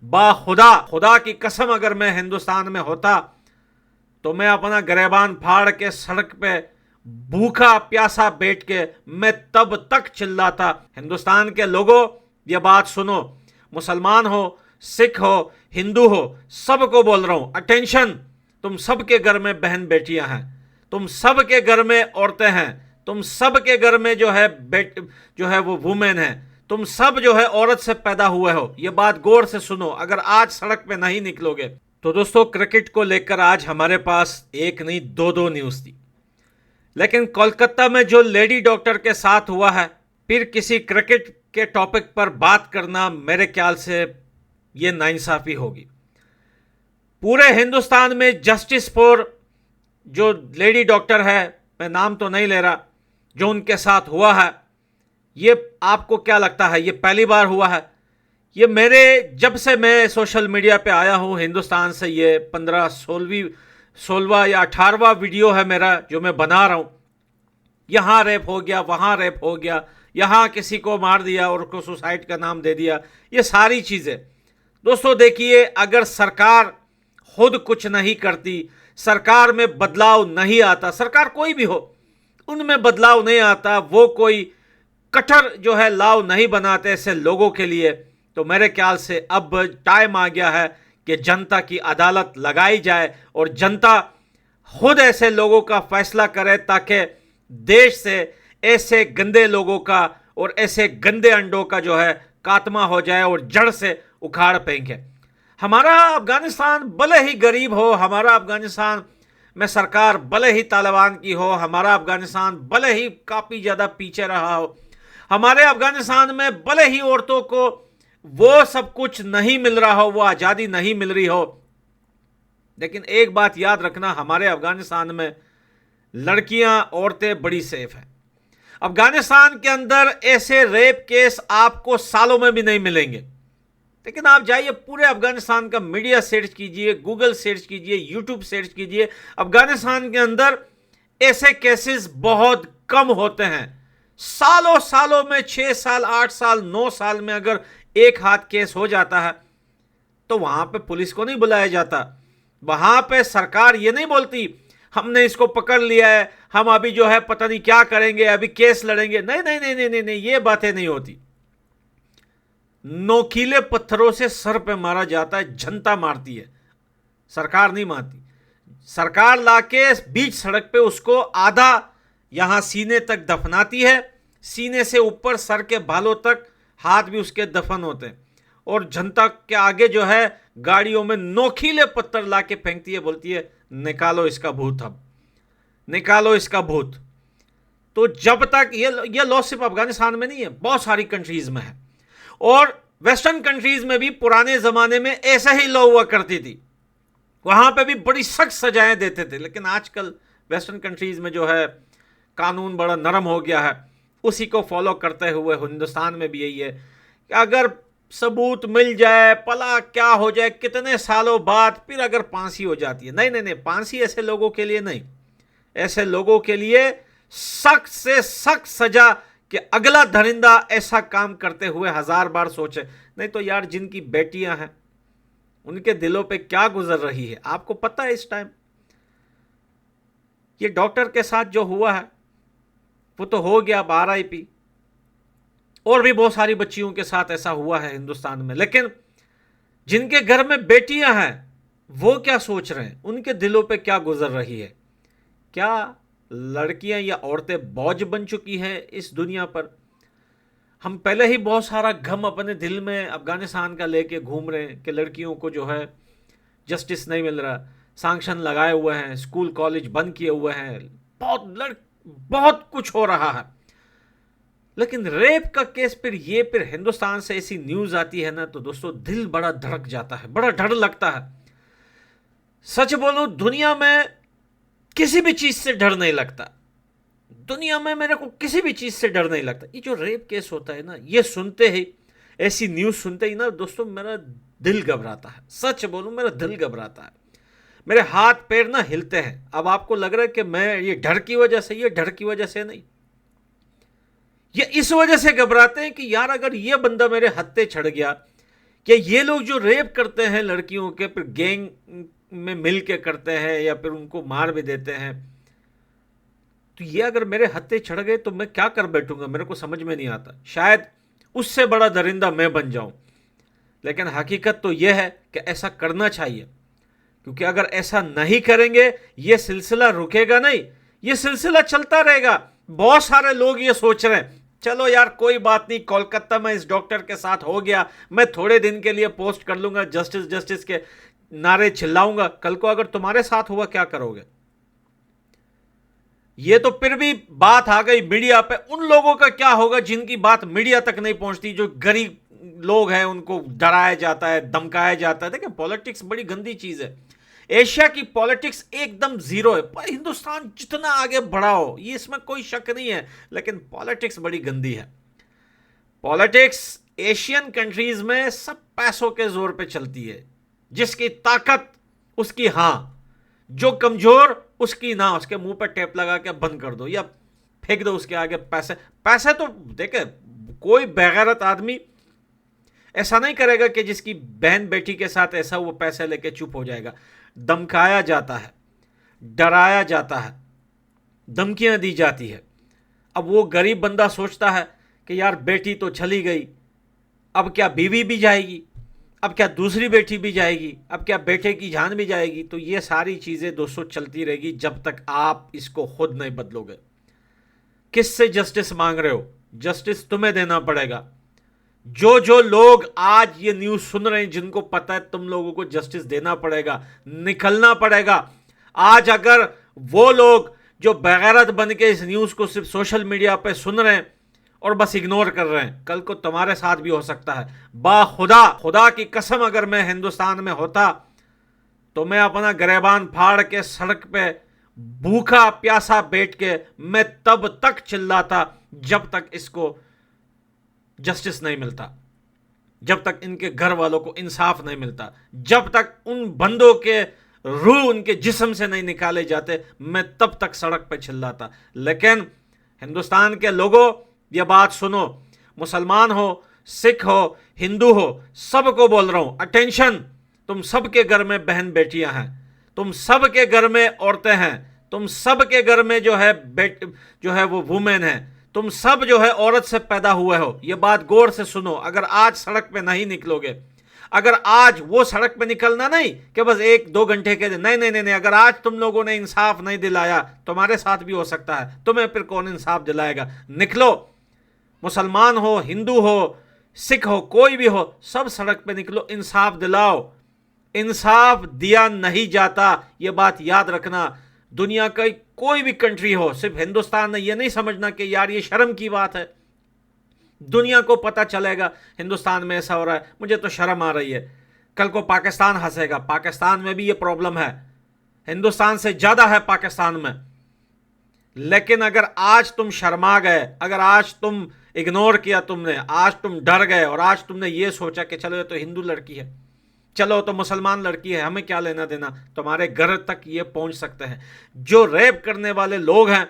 खुदा खुदा की कसम अगर मैं हिंदुस्तान में होता तो मैं अपना गरेबान फाड़ के सड़क पे भूखा प्यासा बैठ के मैं तब तक चिल्लाता, हिंदुस्तान के लोगों ये बात सुनो, मुसलमान हो, सिख हो, हिंदू हो, सबको बोल रहा हूं, अटेंशन, तुम सबके घर में बहन बेटियां हैं, तुम सबके घर में औरतें हैं, तुम सबके घर में जो है वो वुमेन है, तुम सब जो है औरत से पैदा हुए हो, ये बात गौर से सुनो। अगर आज सड़क पे नहीं निकलोगे तो दोस्तों, क्रिकेट को लेकर आज हमारे पास एक नहीं दो दो न्यूज थी, लेकिन कोलकाता में जो लेडी डॉक्टर के साथ हुआ है, फिर किसी क्रिकेट के टॉपिक पर बात करना मेरे ख्याल से यह नाइंसाफी होगी। पूरे हिंदुस्तान में जस्टिस फॉर जो लेडी डॉक्टर है, मैं नाम तो नहीं ले रहा, जो उनके साथ हुआ है, ये आपको क्या लगता है ये पहली बार हुआ है? ये मेरे जब से मैं सोशल मीडिया पे आया हूँ हिंदुस्तान से, ये 16वां या 18वां वीडियो है मेरा जो मैं बना रहा हूँ। यहाँ रेप हो गया, वहाँ रेप हो गया, यहाँ किसी को मार दिया और उसको सुसाइड का नाम दे दिया, ये सारी चीज़ें। दोस्तों देखिए, अगर सरकार खुद कुछ नहीं करती, सरकार में बदलाव नहीं आता, सरकार कोई भी हो उनमें बदलाव नहीं आता, वो कोई कठोर जो है लाव नहीं बनाते ऐसे लोगों के लिए, तो मेरे ख्याल से अब टाइम आ गया है कि जनता की अदालत लगाई जाए और जनता खुद ऐसे लोगों का फैसला करे, ताकि देश से ऐसे गंदे लोगों का और ऐसे गंदे अंडों का जो है खात्मा हो जाए और जड़ से उखाड़ फेंके। हमारा अफगानिस्तान भले ही गरीब हो, हमारा अफगानिस्तान में सरकार भले ही तालिबान की हो, हमारा अफगानिस्तान भले ही काफ़ी ज़्यादा पीछे रहा हो, हमारे अफगानिस्तान में भले ही औरतों को वो सब कुछ नहीं मिल रहा हो, वो आज़ादी नहीं मिल रही हो, लेकिन एक बात याद रखना, हमारे अफगानिस्तान में लड़कियां, औरतें बड़ी सेफ हैं। अफगानिस्तान के अंदर ऐसे रेप केस आपको सालों में भी नहीं मिलेंगे, लेकिन आप जाइए पूरे अफगानिस्तान का मीडिया सर्च कीजिए, गूगल सर्च कीजिए, यूट्यूब सर्च कीजिए, अफगानिस्तान के अंदर ऐसे केसेस बहुत कम होते हैं। सालों सालों में 6 साल, 8 साल, 9 साल में अगर एक हाथ केस हो जाता है तो वहां पे पुलिस को नहीं बुलाया जाता, वहां पे सरकार ये नहीं बोलती हमने इसको पकड़ लिया है, हम अभी जो है पता नहीं क्या करेंगे, अभी केस लड़ेंगे। नहीं नहीं नहीं नहीं नहीं, नहीं, ये बातें नहीं होती। नोकीले पत्थरों से सर पे मारा जाता है, जनता मारती है, सरकार नहीं मारती। सरकार लाके बीच सड़क पे उसको आधा यहां सीने तक दफनाती है, सीने से ऊपर सर के बालों तक हाथ भी उसके दफन होते हैं, और जनता के आगे जो है गाड़ियों में नोकीले पत्थर लाके फेंकती है, बोलती है निकालो इसका भूत, अब निकालो इसका भूत। तो जब तक ये लॉ सिर्फ अफगानिस्तान में नहीं है, बहुत सारी कंट्रीज में है, और वेस्टर्न कंट्रीज में भी पुराने जमाने में ऐसा ही लॉ हुआ करती थी, वहां पे भी बड़ी सख्त सजाएं देते थे। लेकिन आजकल वेस्टर्न कंट्रीज में जो है कानून बड़ा नरम हो गया है, उसी को फॉलो करते हुए हिंदुस्तान में भी यही है कि अगर सबूत मिल जाए, पला क्या हो जाए, कितने सालों बाद फिर अगर फांसी हो जाती है, नहीं नहीं नहीं, फांसी ऐसे लोगों के लिए नहीं, ऐसे लोगों के लिए सख्त से सख्त सजा कि अगला दरिंदा ऐसा काम करते हुए 1000 बार सोचे। नहीं तो यार, जिनकी बेटियां हैं उनके दिलों पे क्या गुजर रही है आपको पता है। इस टाइम ये डॉक्टर के साथ जो हुआ है वो तो हो गया, RIP, और भी बहुत सारी बच्चियों के साथ ऐसा हुआ है हिंदुस्तान में। लेकिन जिनके घर में बेटियां हैं वो क्या सोच रहे हैं, उनके दिलों पे क्या गुजर रही है? क्या लड़कियां या औरतें बोझ बन चुकी हैं इस दुनिया पर? हम पहले ही बहुत सारा गम अपने दिल में अफगानिस्तान का लेके घूम रहे हैं कि लड़कियों को जो है जस्टिस नहीं मिल रहा, सैंक्शन लगाए हुए हैं, स्कूल कॉलेज बंद किए हुए हैं, बहुत कुछ हो रहा है। लेकिन रेप का केस फिर हिंदुस्तान से ऐसी न्यूज आती है ना, तो दोस्तों दिल बड़ा धड़क जाता है, बड़ा डर लगता है। सच बोलूं, दुनिया में किसी भी चीज से डर नहीं लगता, दुनिया में मेरे को किसी भी चीज से डर नहीं लगता। ये जो रेप केस होता है ना, ये सुनते ही, ऐसी न्यूज सुनते ही ना दोस्तों, मेरा दिल घबराता है। सच बोलूं, मेरा दिल घबराता है, मेरे हाथ पैर ना हिलते हैं। अब आपको लग रहा है कि मैं ये डर की वजह से, ये डर की वजह से नहीं, ये इस वजह से घबराते हैं कि यार अगर ये बंदा मेरे हत्थे चढ़ गया, क्या ये लोग जो रेप करते हैं लड़कियों के, फिर गैंग में मिल के करते हैं या फिर उनको मार भी देते हैं, तो ये अगर मेरे हत्थे चढ़ गए तो मैं क्या कर बैठूंगा, मेरे को समझ में नहीं आता। शायद उससे बड़ा दरिंदा मैं बन जाऊं, लेकिन हकीकत तो यह है कि ऐसा करना चाहिए, क्योंकि अगर ऐसा नहीं करेंगे ये सिलसिला रुकेगा नहीं, ये सिलसिला चलता रहेगा। बहुत सारे लोग ये सोच रहे हैं चलो यार कोई बात नहीं, कोलकाता में इस डॉक्टर के साथ हो गया, मैं थोड़े दिन के लिए पोस्ट कर लूंगा, जस्टिस जस्टिस के नारे चिल्लाऊंगा, कल को अगर तुम्हारे साथ हुआ क्या करोगे। ये तो फिर भी बात आ गई मीडिया पे, उन लोगों का क्या होगा जिनकी बात मीडिया तक नहीं पहुंचती, जो गरीब लोग हैं उनको डराया जाता है, धमकाया जाता है। देखिए पॉलिटिक्स बड़ी गंदी चीज है, एशिया की पॉलिटिक्स एकदम जीरो है, पर हिंदुस्तान जितना आगे बढ़ा हो ये इसमें कोई शक नहीं है, लेकिन पॉलिटिक्स बड़ी गंदी है। पॉलिटिक्स एशियन कंट्रीज में सब पैसों के जोर पे चलती है, जिसकी ताकत उसकी हां, जो कमजोर उसकी ना, उसके मुंह पर टेप लगा के बंद कर दो या फेंक दो उसके आगे पैसे। पैसे तो देखे कोई बेगैरत आदमी ऐसा नहीं करेगा कि जिसकी बहन बेटी के साथ ऐसा वो पैसे लेके चुप हो जाएगा। धमकाया जाता है, डराया जाता है, धमकियां दी जाती है। अब वो गरीब बंदा सोचता है कि यार बेटी तो चली गई, अब क्या बीवी भी जाएगी, अब क्या दूसरी बेटी भी जाएगी, अब क्या बेटे की जान भी जाएगी। तो ये सारी चीजें दोस्तों चलती रहेगी जब तक आप इसको खुद नहीं बदलोगे। किससे जस्टिस मांग रहे हो, जस्टिस तुम्हें देना पड़ेगा। जो जो लोग आज ये न्यूज सुन रहे हैं, जिनको पता है तुम लोगों को जस्टिस देना पड़ेगा, निकलना पड़ेगा। आज अगर वो लोग जो बेगैरत बन के इस न्यूज को सिर्फ सोशल मीडिया पे सुन रहे हैं और बस इग्नोर कर रहे हैं, कल को तुम्हारे साथ भी हो सकता है। खुदा खुदा की कसम अगर मैं हिंदुस्तान में होता तो मैं अपना गिरेबान फाड़ के सड़क पे भूखा प्यासा बैठ के मैं तब तक चिल्लाता जब तक इसको जस्टिस नहीं मिलता, जब तक इनके घर वालों को इंसाफ नहीं मिलता, जब तक उन बंदों के रूह उनके जिस्म से नहीं निकाले जाते, मैं तब तक सड़क पे चिल्लाता। लेकिन हिंदुस्तान के लोगों ये बात सुनो, मुसलमान हो, सिख हो, हिंदू हो, सबको बोल रहा हूं अटेंशन। तुम सबके घर में बहन बेटियां हैं, तुम सबके घर में औरतें हैं, तुम सबके घर में जो है वो वुमेन है, तुम सब जो है औरत से पैदा हुए हो। ये बात गौर से सुनो। अगर आज सड़क पे नहीं निकलोगे, अगर आज वो सड़क पे निकलना नहीं कि बस 1-2 घंटे के लिए, नहीं नहीं नहीं नहीं, अगर आज तुम लोगों ने इंसाफ नहीं दिलाया, तुम्हारे साथ भी हो सकता है, तुम्हें फिर कौन इंसाफ दिलाएगा। निकलो, मुसलमान हो, हिंदू हो, सिख हो, कोई भी हो, सब सड़क पे निकलो, इंसाफ दिलाओ। इंसाफ दिया नहीं जाता, यह बात याद रखना। दुनिया का कोई भी कंट्री हो, सिर्फ हिंदुस्तान ने, यह नहीं समझना कि यार ये शर्म की बात है। दुनिया को पता चलेगा हिंदुस्तान में ऐसा हो रहा है, मुझे तो शर्म आ रही है। कल को पाकिस्तान हंसेगा, पाकिस्तान में भी ये प्रॉब्लम है, हिंदुस्तान से ज्यादा है पाकिस्तान में। लेकिन अगर आज तुम शर्मा गए, अगर आज तुम इग्नोर किया, तुमने आज तुम डर गए और आज तुमने ये सोचा कि चलो ये तो हिंदू लड़की है, चलो तो मुसलमान लड़की है, हमें क्या लेना देना, तुम्हारे घर तक ये पहुंच सकते हैं। जो रेप करने वाले लोग हैं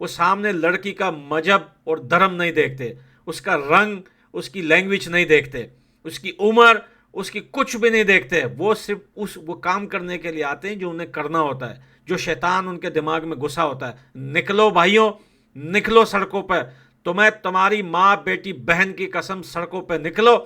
वो सामने लड़की का मजहब और धर्म नहीं देखते, उसका रंग, उसकी लैंग्वेज नहीं देखते, उसकी उम्र, उसकी कुछ भी नहीं देखते। वो सिर्फ वो काम करने के लिए आते हैं जो उन्हें करना होता है, जो शैतान उनके दिमाग में घुसा होता है। निकलो भाइयों, निकलो सड़कों पर। तुम्हें तुम्हारी माँ, बेटी, बहन की कसम, सड़कों पर निकलो।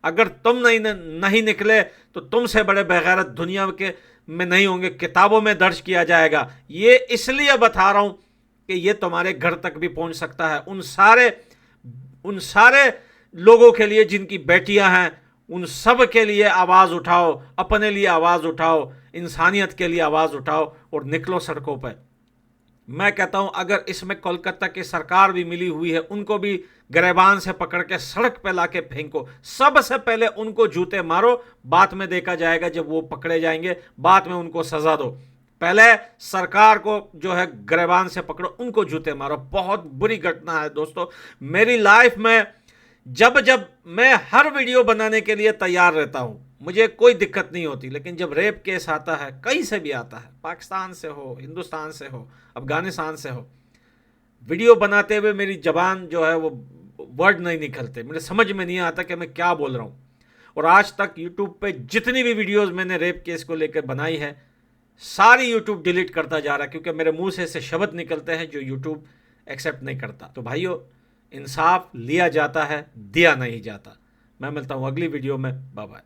अगर तुम नहीं निकले तो तुमसे बड़े बेगैरत दुनिया के में नहीं होंगे, किताबों में दर्ज किया जाएगा। ये इसलिए बता रहा हूं कि ये तुम्हारे घर तक भी पहुंच सकता है। उन सारे लोगों के लिए जिनकी बेटियां हैं, उन सब के लिए आवाज उठाओ, अपने लिए आवाज उठाओ, इंसानियत के लिए आवाज उठाओ और निकलो सड़कों पर। मैं कहता हूं अगर इसमें कोलकाता की सरकार भी मिली हुई है, उनको भी गिरेबान से पकड़ के सड़क पे लाके फेंको। सबसे पहले उनको जूते मारो, बाद में देखा जाएगा जब वो पकड़े जाएंगे, बाद में उनको सजा दो। पहले सरकार को जो है गिरेबान से पकड़ो, उनको जूते मारो। बहुत बुरी घटना है दोस्तों। मेरी लाइफ में जब जब मैं हर वीडियो बनाने के लिए तैयार रहता हूं, मुझे कोई दिक्कत नहीं होती, लेकिन जब रेप केस आता है, कहीं से भी आता है, पाकिस्तान से हो, हिंदुस्तान से हो, अफगानिस्तान से हो, वीडियो बनाते हुए मेरी जबान जो है वो वर्ड नहीं निकलते, मुझे समझ में नहीं आता कि मैं क्या बोल रहा हूँ। और आज तक यूट्यूब पे जितनी भी वीडियोस मैंने रेप केस को लेकर बनाई है सारी यूट्यूब डिलीट करता जा रहा है, क्योंकि मेरे मुंह से ऐसे शब्द निकलते हैं जो यूट्यूब एक्सेप्ट नहीं करता। तो भाइयों, इंसाफ लिया जाता है, दिया नहीं जाता। मैं मिलता हूं अगली वीडियो में। Bye bye.